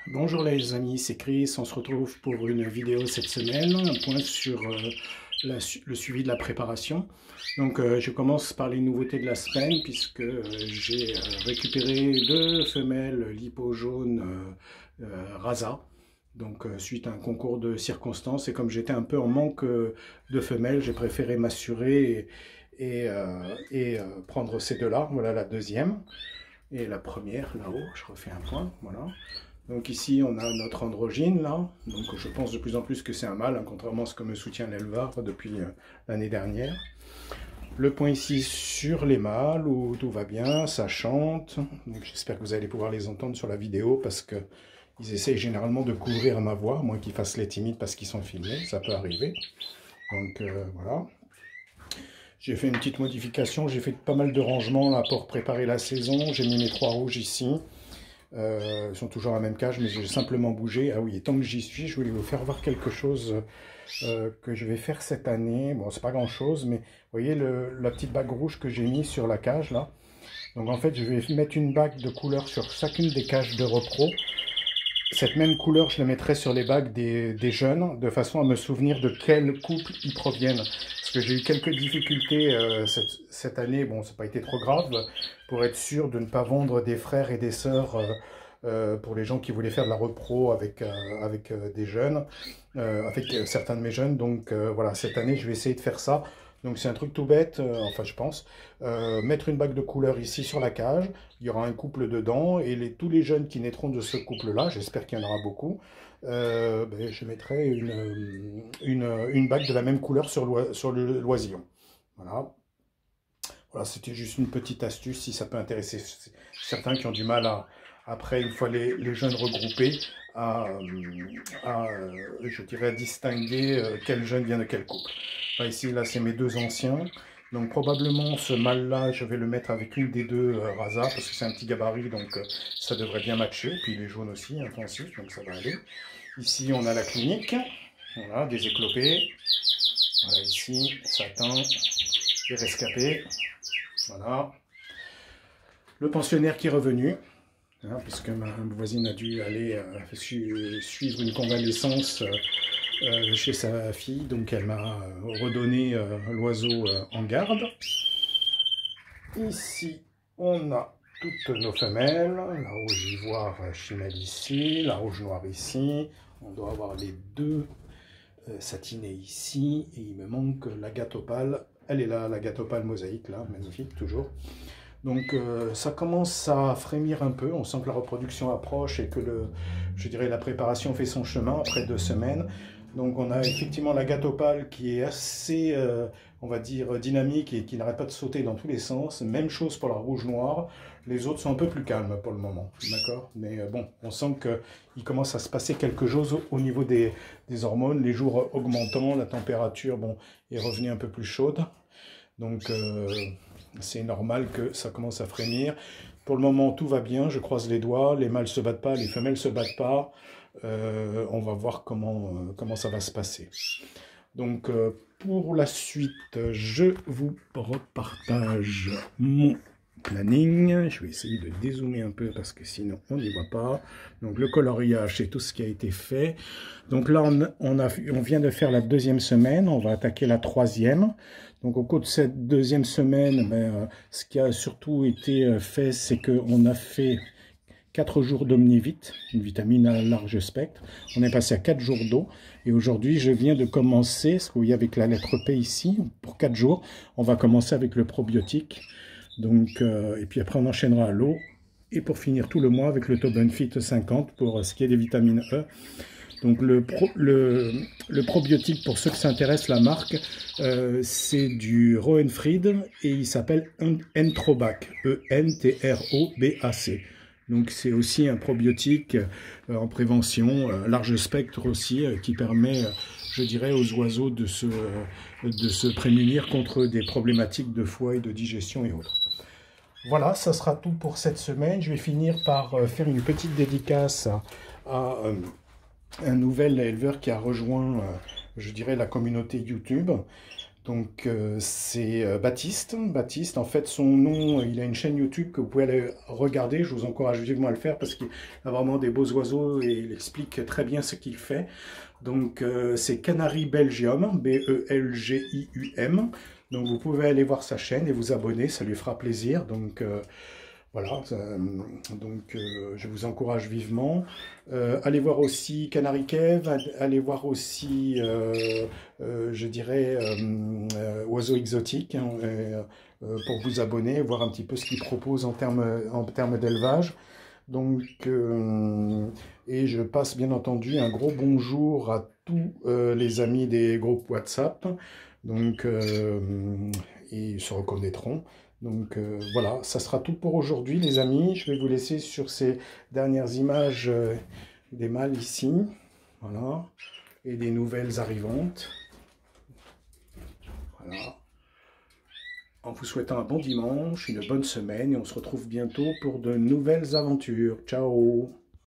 Bonjour les amis, c'est Chris, on se retrouve pour une vidéo cette semaine, un point sur le suivi de la préparation. Donc je commence par les nouveautés de la semaine puisque j'ai récupéré deux femelles lipo jaune Rasa. Donc suite à un concours de circonstances et comme j'étais un peu en manque de femelles, j'ai préféré m'assurer et prendre ces deux-là. Voilà la deuxième et la première là-haut, je refais un point, voilà. Donc ici, on a notre androgyne, là. Donc je pense de plus en plus que c'est un mâle, hein, contrairement à ce que me soutient l'éleveur depuis l'année dernière. Le point ici sur les mâles, où tout va bien, ça chante. J'espère que vous allez pouvoir les entendre sur la vidéo, parce que ils essayent généralement de couvrir ma voix, moins qu'ils fassent les timides parce qu'ils sont filmés, ça peut arriver. Donc voilà. J'ai fait une petite modification, j'ai fait pas mal de rangements là pour préparer la saison. J'ai mis mes trois rouges ici. Ils sont toujours à la même cage, mais j'ai simplement bougé. Ah oui, et tant que j'y suis, je voulais vous faire voir quelque chose que je vais faire cette année. Bon, c'est pas grand chose, mais vous voyez la petite bague rouge que j'ai mis sur la cage là. Donc en fait, je vais mettre une bague de couleur sur chacune des cages de repro. Cette même couleur, je la mettrai sur les bagues des jeunes, de façon à me souvenir de quel couple ils proviennent. Parce que j'ai eu quelques difficultés cette année, bon, ça n'a pas été trop grave, pour être sûr de ne pas vendre des frères et des sœurs pour les gens qui voulaient faire de la repro avec des jeunes, avec certains de mes jeunes. Donc voilà, cette année, je vais essayer de faire ça. Donc c'est un truc tout bête, enfin je pense, mettre une bague de couleur ici sur la cage, il y aura un couple dedans, et tous les jeunes qui naîtront de ce couple-là, j'espère qu'il y en aura beaucoup, je mettrai une bague de la même couleur sur le loisillon. Voilà. Voilà, c'était juste une petite astuce, si ça peut intéresser certains qui ont du mal après, une fois les jeunes regroupés, je dirais, distinguer quel jeune vient de quel couple. Enfin, ici, là, c'est mes deux anciens. Donc, probablement, ce mâle-là, je vais le mettre avec une des deux Rasa, parce que c'est un petit gabarit, donc ça devrait bien matcher. Puis, il est jaune aussi, intensif, donc ça va aller. Ici, on a la clinique. Voilà, des éclopés. Voilà, ici, satin, des rescapés. Voilà. Le pensionnaire qui est revenu. Hein, puisque ma voisine a dû aller suivre une convalescence chez sa fille, donc elle m'a redonné l'oiseau en garde. Ici, on a toutes nos femelles, la rouge ivoire chimelle ici, la rouge noire ici, on doit avoir les deux satinés ici, et il me manque la gatopale, elle est là, la gatopale mosaïque, là, magnifique, toujours. Donc ça commence à frémir un peu, on sent que la reproduction approche et que je dirais la préparation fait son chemin après 2 semaines. Donc on a effectivement la gatopale qui est assez, on va dire, dynamique et qui n'arrête pas de sauter dans tous les sens. Même chose pour la rouge-noire, les autres sont un peu plus calmes pour le moment, d'accord. Mais bon, on sent qu'il commence à se passer quelque chose au niveau des hormones, les jours augmentant, la température bon, est revenue un peu plus chaude. Donc c'est normal que ça commence à frémir. Pour le moment, tout va bien, je croise les doigts, les mâles ne se battent pas, les femelles ne se battent pas. On va voir comment ça va se passer. Donc pour la suite, je vous repartage mon planning. Je vais essayer de dézoomer un peu parce que sinon on n'y voit pas. Donc le coloriage, c'est tout ce qui a été fait. Donc là, on vient de faire la 2e semaine, on va attaquer la 3e. Donc au cours de cette 2e semaine, ce qui a surtout été fait, c'est qu'on a fait 4 jours d'Omnivite, une vitamine à large spectre. On est passé à 4 jours d'eau. Et aujourd'hui, je viens de commencer, ce que vous voyez avec la lettre P ici, pour 4 jours, on va commencer avec le probiotique. Donc, et puis après, on enchaînera à l'eau. Et pour finir tout le mois avec le Taubenfit 50 pour ce qui est des vitamines E. Donc le probiotique, pour ceux qui s'intéressent, la marque, c'est du Roenfried et il s'appelle Entrobac, E-N-T-R-O-B-A-C. Donc c'est aussi un probiotique en prévention, large spectre aussi, qui permet, je dirais, aux oiseaux de se prémunir contre des problématiques de foie et de digestion et autres. Voilà, ça sera tout pour cette semaine. Je vais finir par faire une petite dédicace à un nouvel éleveur qui a rejoint, je dirais, la communauté YouTube. Donc c'est Baptiste. Baptiste, en fait, son nom, il a une chaîne YouTube que vous pouvez aller regarder. Je vous encourage vivement à le faire parce qu'il a vraiment des beaux oiseaux et il explique très bien ce qu'il fait. Donc c'est Canary Belgium, Belgium. Donc vous pouvez aller voir sa chaîne et vous abonner, ça lui fera plaisir. Donc voilà, je vous encourage vivement. Allez voir aussi Canary Cave, allez voir aussi, je dirais, Oiseaux Exotiques, hein, pour vous abonner, voir un petit peu ce qu'ils proposent en termes d'élevage. Donc, et je passe bien entendu un gros bonjour à tous les amis des groupes WhatsApp. Donc, ils se reconnaîtront. Donc voilà, ça sera tout pour aujourd'hui les amis. Je vais vous laisser sur ces dernières images des mâles ici. Voilà. Et des nouvelles arrivantes. Voilà. En vous souhaitant un bon dimanche, une bonne semaine et on se retrouve bientôt pour de nouvelles aventures. Ciao!